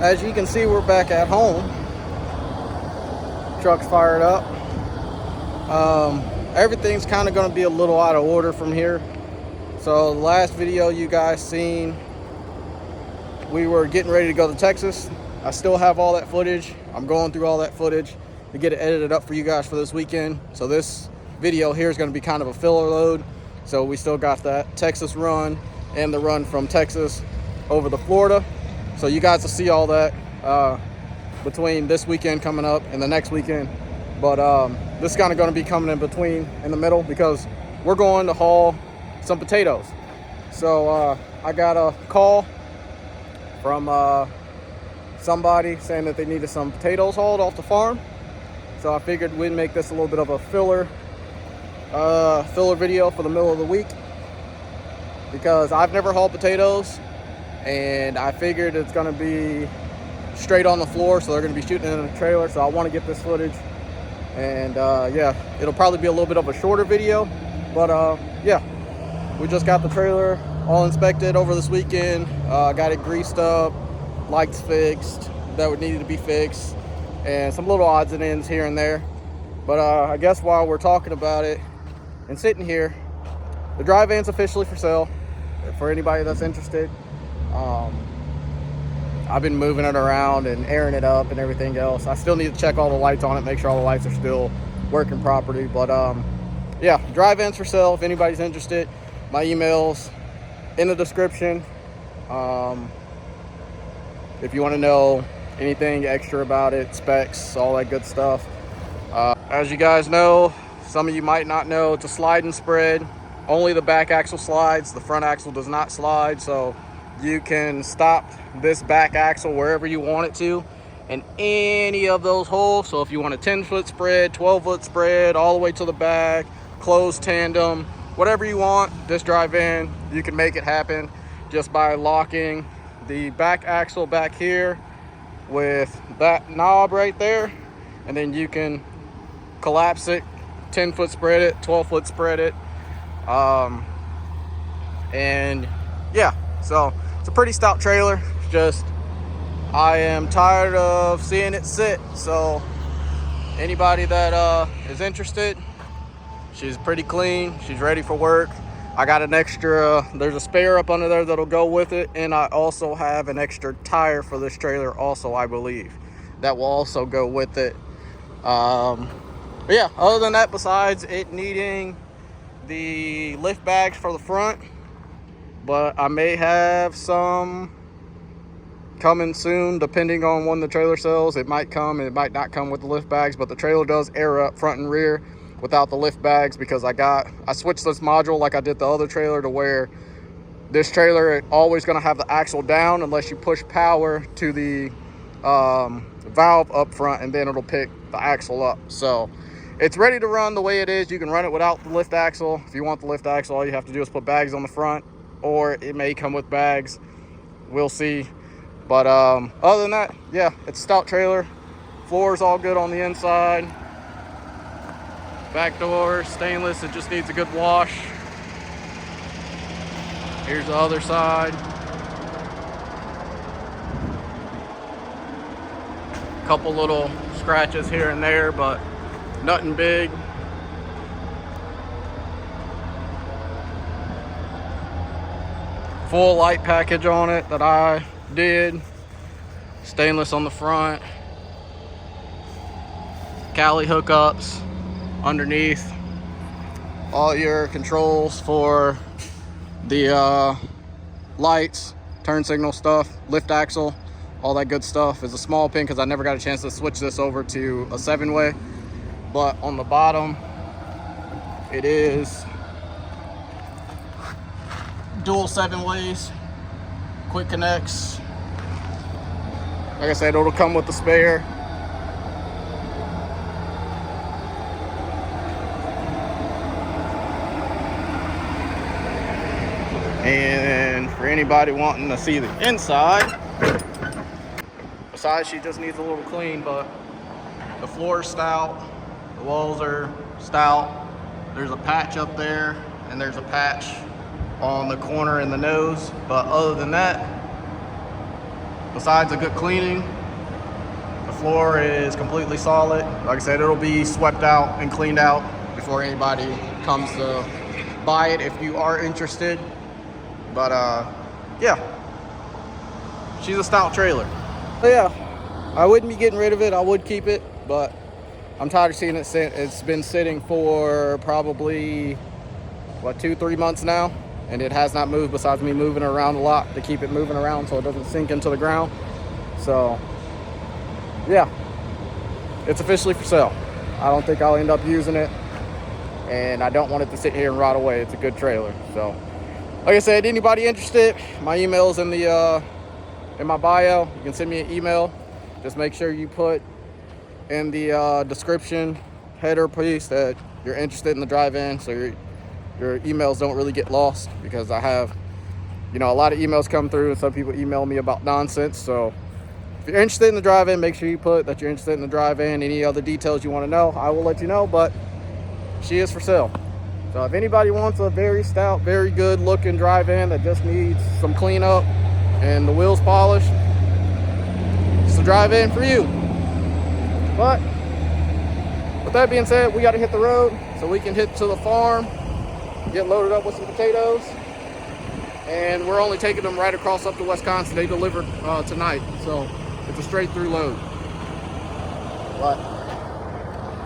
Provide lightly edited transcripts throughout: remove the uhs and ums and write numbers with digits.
As you can see, we're back at home. Truck's fired up. Everything's kind of going to be a little out of order from here. So the last video you guys seen, we were getting ready to go to Texas. I still have all that footage. I'm going through all that footage to get it edited up for you guys for this weekend. So this video here is going to be kind of a filler load. So we still got that Texas run and the run from Texas over to Florida. So you guys will see all that between this weekend coming up and the next weekend. But this is kind of going to be coming in between, in the middle, because we're going to haul some potatoes. So I got a call from somebody saying that they needed some potatoes hauled off the farm. So I figured we'd make this a little bit of a filler video for the middle of the week, because I've never hauled potatoes, and I figured it's going to be straight on the floor, so they're going to be shooting in a trailer. So I want to get this footage, and yeah, it'll probably be a little bit of a shorter video, but yeah, we just got the trailer all inspected over this weekend. Got it greased up, lights fixed that would need to be fixed, and some little odds and ends here and there. But I guess while we're talking about it and sitting here, the dry van's officially for sale for anybody that's interested. I've been moving it around and airing it up and everything else. I still need to check all the lights on it, make sure all the lights are still working properly. But yeah, dry van's for sale if anybody's interested. My email's in the description. If you want to know anything extra about it, specs, all that good stuff. As you guys know, some of you might not know, it's a slide and spread. Only the back axle slides, the front axle does not slide. So you can stop this back axle wherever you want it to in any of those holes. So if you want a 10-foot spread, 12-foot spread, all the way to the back, closed tandem, whatever you want, this dry van, you can make it happen just by locking the back axle back here with that knob right there, and then you can collapse it, 10-foot spread it, 12-foot spread it, and yeah, so it's a pretty stout trailer. It's just I am tired of seeing it sit. So anybody that is interested, she's pretty clean, she's ready for work. I got an extra, there's a spare up under there that'll go with it, and I also have an extra tire for this trailer also, I believe, that will also go with it. But yeah, other than that, besides it needing the lift bags for the front, but I may have some coming soon depending on when the trailer sells. It might come and it might not come with the lift bags, but the trailer does air up front and rear without the lift bags, because I switched this module like I did the other trailer, to where this trailer always going to have the axle down unless you push power to the valve up front, and then it'll pick the axle up. So it's ready to run the way it is. You can run it without the lift axle. If you want the lift axle, all you have to do is put bags on the front, or it may come with bags. We'll see. But other than that, yeah, it's a stout trailer. Floor's all good on the inside. Back door, stainless, it just needs a good wash. Here's the other side. Couple little scratches here and there, but nothing big. Full light package on it that I did. Stainless on the front. Cali hookups underneath. All your controls for the lights, turn signal stuff, lift axle, all that good stuff. Is a small pin because I never got a chance to switch this over to a 7-way. But on the bottom, it is dual 7-ways, quick connects. Like I said, it'll come with the spare. And for anybody wanting to see the inside, besides she just needs a little clean, but the floor is stout, the walls are stout. There's a patch up there, and there's a patch on the corner and the nose, but other than that, besides a good cleaning, the floor is completely solid. Like I said, it'll be swept out and cleaned out before anybody comes to buy it if you are interested. But yeah, she's a stout trailer. But yeah, I wouldn't be getting rid of it. I would keep it, but I'm tired of seeing it sit. It's been sitting for probably, what, 2-3 months now, and it has not moved besides me moving it around a lot to keep it moving around so it doesn't sink into the ground. So yeah, it's officially for sale. I don't think I'll end up using it, and I don't want it to sit here and rot away. It's a good trailer. So like I said, anybody interested, my email's in the in my bio. You can send me an email. Just make sure you put in the description header piece that you're interested in the drive-in, so your emails don't really get lost, because I have, you know, a lot of emails come through and some people email me about nonsense. So if you're interested in the drive-in, make sure you put that you're interested in the drive-in. Any other details you want to know, I will let you know, but she is for sale. So if anybody wants a very stout, very good looking drive-in that just needs some cleanup and the wheels polished, it's a drive-in for you. But with that being said, we got to hit the road so we can hit to the farm, get loaded up with some potatoes, and we're only taking them right across up to Wisconsin. They deliver tonight, so it's a straight through load. But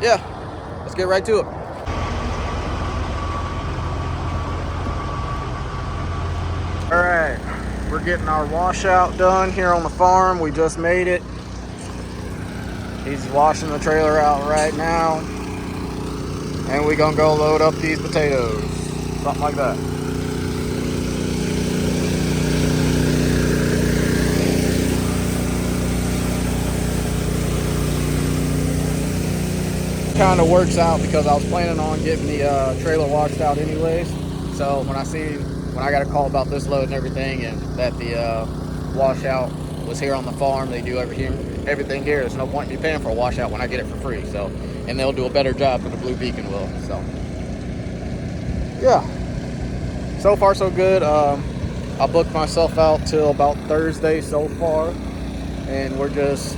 yeah, let's get right to it. All right, we're getting our washout done here on the farm. We just made it. He's washing the trailer out right now, and we're gonna go load up these potatoes, something like that. Kind of works out because I was planning on getting the trailer washed out anyways. So when I got a call about this load and everything, and that the washout was here on the farm, they do everything here. There's no point in me paying for a washout when I get it for free. So, and they'll do a better job than the Blue Beacon will. So yeah, so far so good. I booked myself out till about Thursday so far, and we're just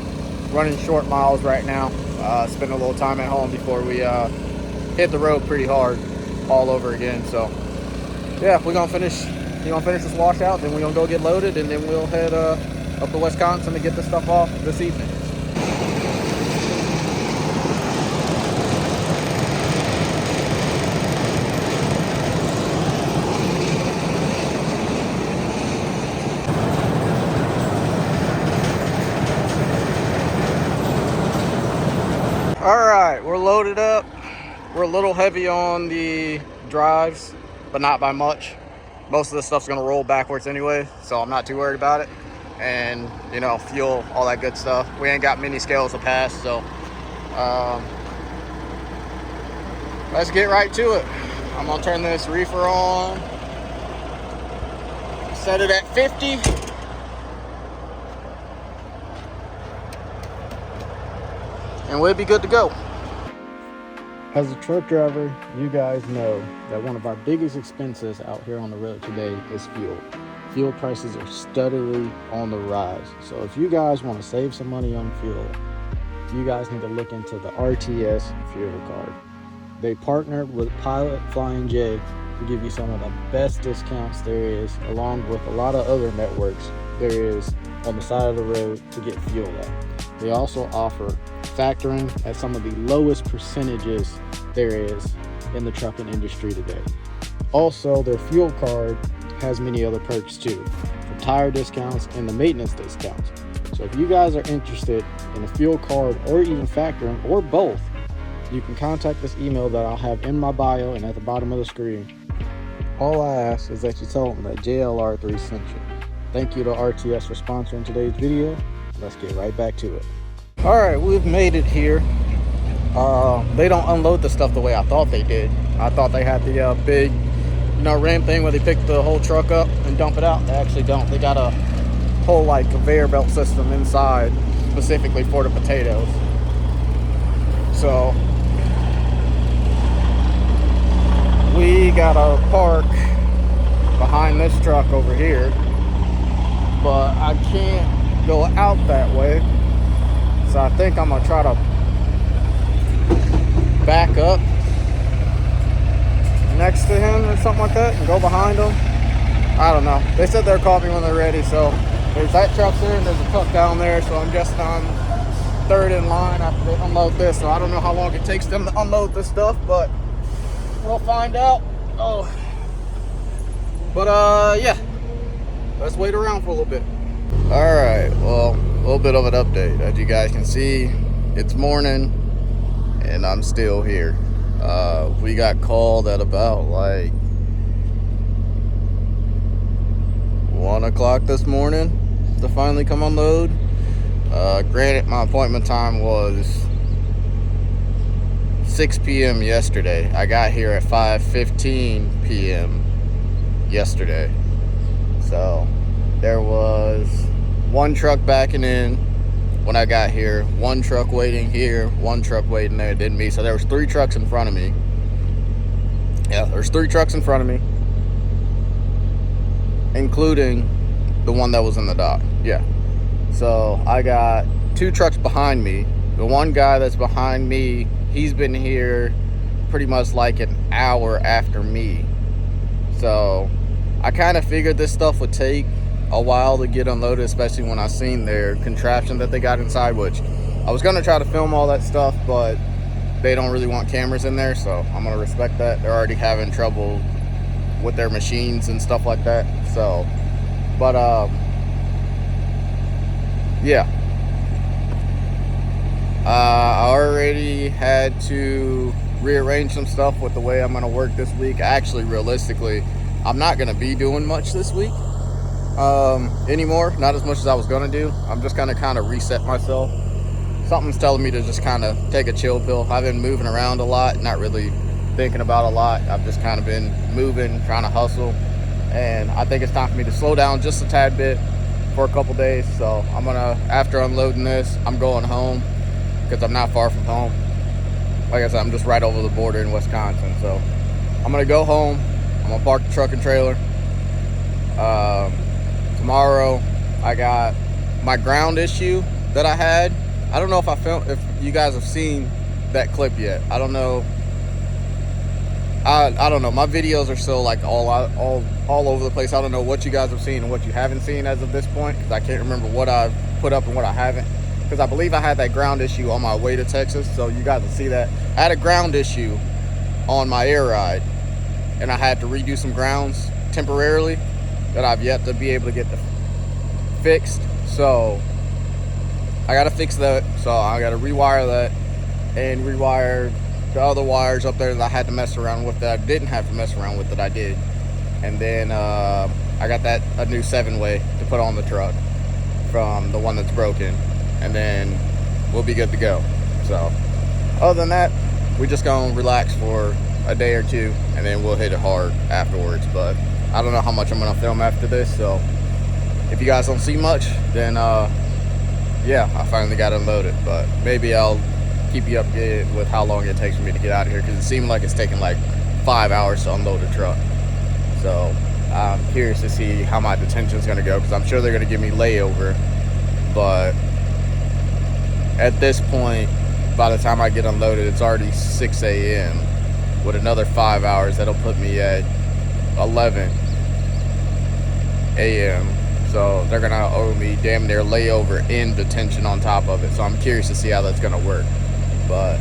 running short miles right now. Spend a little time at home before we hit the road pretty hard all over again. So yeah, we're gonna finish this washout, then we're gonna go get loaded, and then we'll head up to Wisconsin to get this stuff off this evening. All right, we're loaded up. We're a little heavy on the drives, but not by much. Most of this stuff's gonna roll backwards anyway, so I'm not too worried about it. And you know, fuel, all that good stuff. We ain't got many scales to pass, so let's get right to it. I'm gonna turn this reefer on, set it at 50. And we'll be good to go. As a truck driver, you guys know that one of our biggest expenses out here on the road today is fuel. Fuel prices are steadily on the rise. So if you guys want to save some money on fuel, you guys need to look into the RTS fuel card. They partnered with Pilot Flying J to give you some of the best discounts there is, along with a lot of other networks there is on the side of the road to get fuel at. They also offer factoring at some of the lowest percentages there is in the trucking industry today. Also, their fuel card has many other perks too, from tire discounts and the maintenance discounts. So if you guys are interested in a fuel card or even factoring or both, you can contact this email that I'll have in my bio and at the bottom of the screen. All I ask is that you tell them that JLR3 sent you. Thank you to RTS for sponsoring today's video. Let's get right back to it. All right, we've made it here. They don't unload the stuff the way I thought they did. I thought they had the big, ramp thing where they pick the whole truck up and dump it out. They actually don't. They got a whole conveyor belt system inside specifically for the potatoes. So we gotta park behind this truck over here, but I can't go out that way. So I think I'm gonna try to back up next to him or something like that and go behind him. I don't know. They said they'll call me when they're ready. So there's that truck there and there's a truck down there. So I'm just on third in line after they unload this. So I don't know how long it takes them to unload this stuff, but we'll find out. Oh, but yeah, let's wait around for a little bit. All right, well, a little bit of an update. As you guys can see, it's morning and I'm still here. We got called at about like 1 o'clock this morning to finally come unload. Granted, my appointment time was 6 p.m. yesterday. I got here at 5:15 p.m. yesterday. So there was one truck backing in when I got here, one truck waiting here, one truck waiting there, didn't me. So there was 3 trucks in front of me. Yeah, there's 3 trucks in front of me, including the one that was in the dock. Yeah. So I got 2 trucks behind me. The one guy that's behind me, he's been here pretty much like an hour after me. So I kind of figured this stuff would take a while to get unloaded, especially when I seen their contraption that they got inside, which I was going to try to film all that stuff, but they don't really want cameras in there, so I'm going to respect that. They're already having trouble with their machines and stuff like that. So, but yeah, I already had to rearrange some stuff with the way I'm going to work this week. Actually, realistically, I'm not going to be doing much this week anymore. Not as much as I was going to do. I'm just going to kind of reset myself. Something's telling me to just kind of take a chill pill. I've been moving around a lot, not really thinking about a lot. I've just kind of been moving, trying to hustle. And I think it's time for me to slow down just a tad bit for a couple days. So I'm going to, after unloading this, I'm going home because I'm not far from home. Like I said, I'm just right over the border in Wisconsin. So I'm going to go home. I'm going to park the truck and trailer. Tomorrow, I got my ground issue that I had. I don't know if you guys have seen that clip yet. I don't know. I don't know. My videos are still like all over the place. I don't know what you guys have seen and what you haven't seen as of this point, because I can't remember what I've put up and what I haven't. Because I believe I had that ground issue on my way to Texas, so you guys will see that. I had a ground issue on my air ride, and I had to redo some grounds temporarily that I've yet to be able to get fixed. So I got to fix that. So I got to rewire that and rewire the other wires up there that I had to mess around with that I didn't have to mess around with that I did. And then I got a new 7-way to put on the truck from the one that's broken, and then we'll be good to go. So other than that, we just gonna relax for a day or 2 and then we'll hit it hard afterwards. But I don't know how much I'm gonna film after this, so if you guys don't see much, then yeah, I finally got unloaded. But maybe I'll keep you updated with how long it takes for me to get out of here, because it seemed like it's taking like 5 hours to unload a truck. So I'm curious to see how my detention is going to go, because I'm sure they're going to give me layover. But at this point, by the time I get unloaded, it's already 6 a.m. With another 5 hours, that'll put me at 11 a.m. So they're going to owe me damn near layover in detention on top of it. So I'm curious to see how that's going to work. But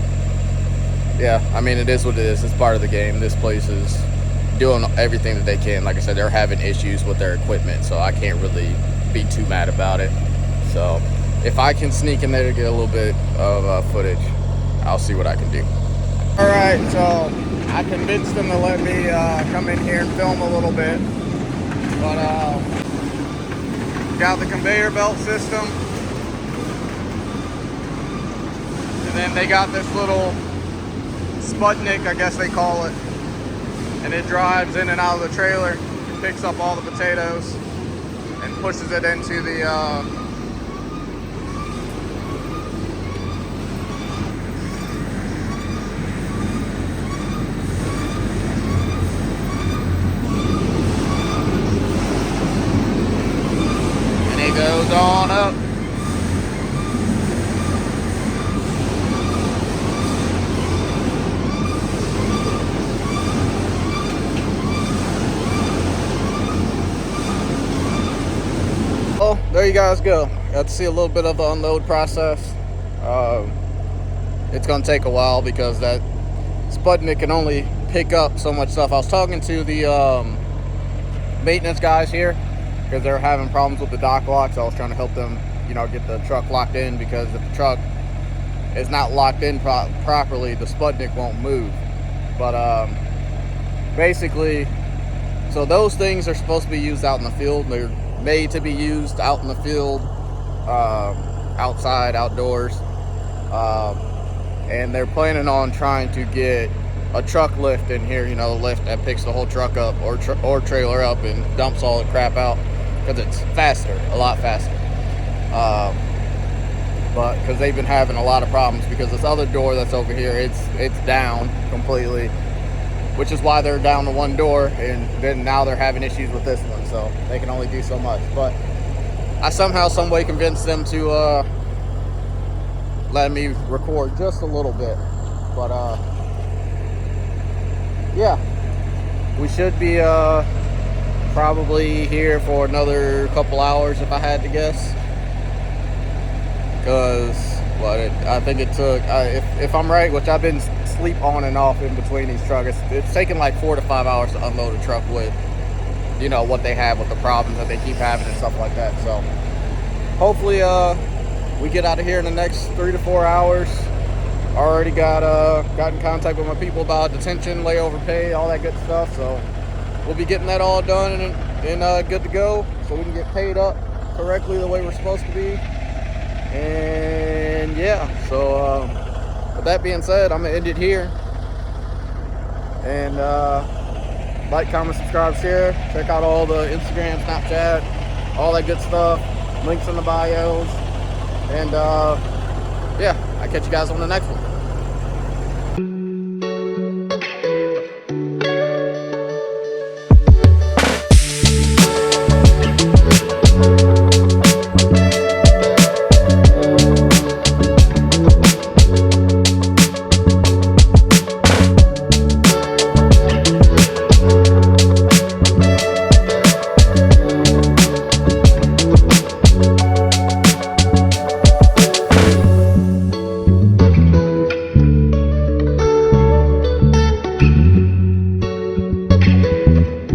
yeah, I mean, it is what it is. It's part of the game. This place is doing everything that they can. Like I said, they're having issues with their equipment, so I can't really be too mad about it. So if I can sneak in there to get a little bit of footage, I'll see what I can do. All right, so I convinced them to let me come in here and film a little bit. But got the conveyor belt system. And then they got this little Sputnik, I guess they call it. And it drives in and out of the trailer, picks up all the potatoes, and pushes it into the and it goes on up. there you guys go. Got to see a little bit of the unload process. It's gonna take a while because that Sputnik can only pick up so much stuff. I was talking to the maintenance guys here because they're having problems with the dock locks. I was trying to help them, you know, get the truck locked in, because if the truck is not locked in properly, the Sputnik won't move. But basically, so those things are supposed to be used out in the field. They're made to be used out in the field, outside, outdoors, and they're planning on trying to get a truck lift in here, you know, a lift that picks the whole truck up or trailer up and dumps all the crap out, because it's faster, a lot faster. But because they've been having a lot of problems, because this other door that's over here, it's down completely, which is why they're down to one door, and then now they're having issues with this one, so they can only do so much. But I somehow, some way convinced them to let me record just a little bit. But yeah, we should be probably here for another couple hours if I had to guess, because I think it took, if I'm right, which I've been sleep on and off in between these trucks, it's taken like 4 to 5 hours to unload a truck with, you know, what they have with the problems that they keep having and stuff like that. So hopefully we get out of here in the next 3 to 4 hours. Already got in contact with my people about detention, layover pay, all that good stuff. So we'll be getting that all done and good to go, so we can get paid up correctly the way we're supposed to be. And yeah, so with that being said, I'm gonna end it here. And like, comment, subscribe, share. Check out all the Instagram, Snapchat, all that good stuff. Links in the bios. And yeah, I'll catch you guys on the next one.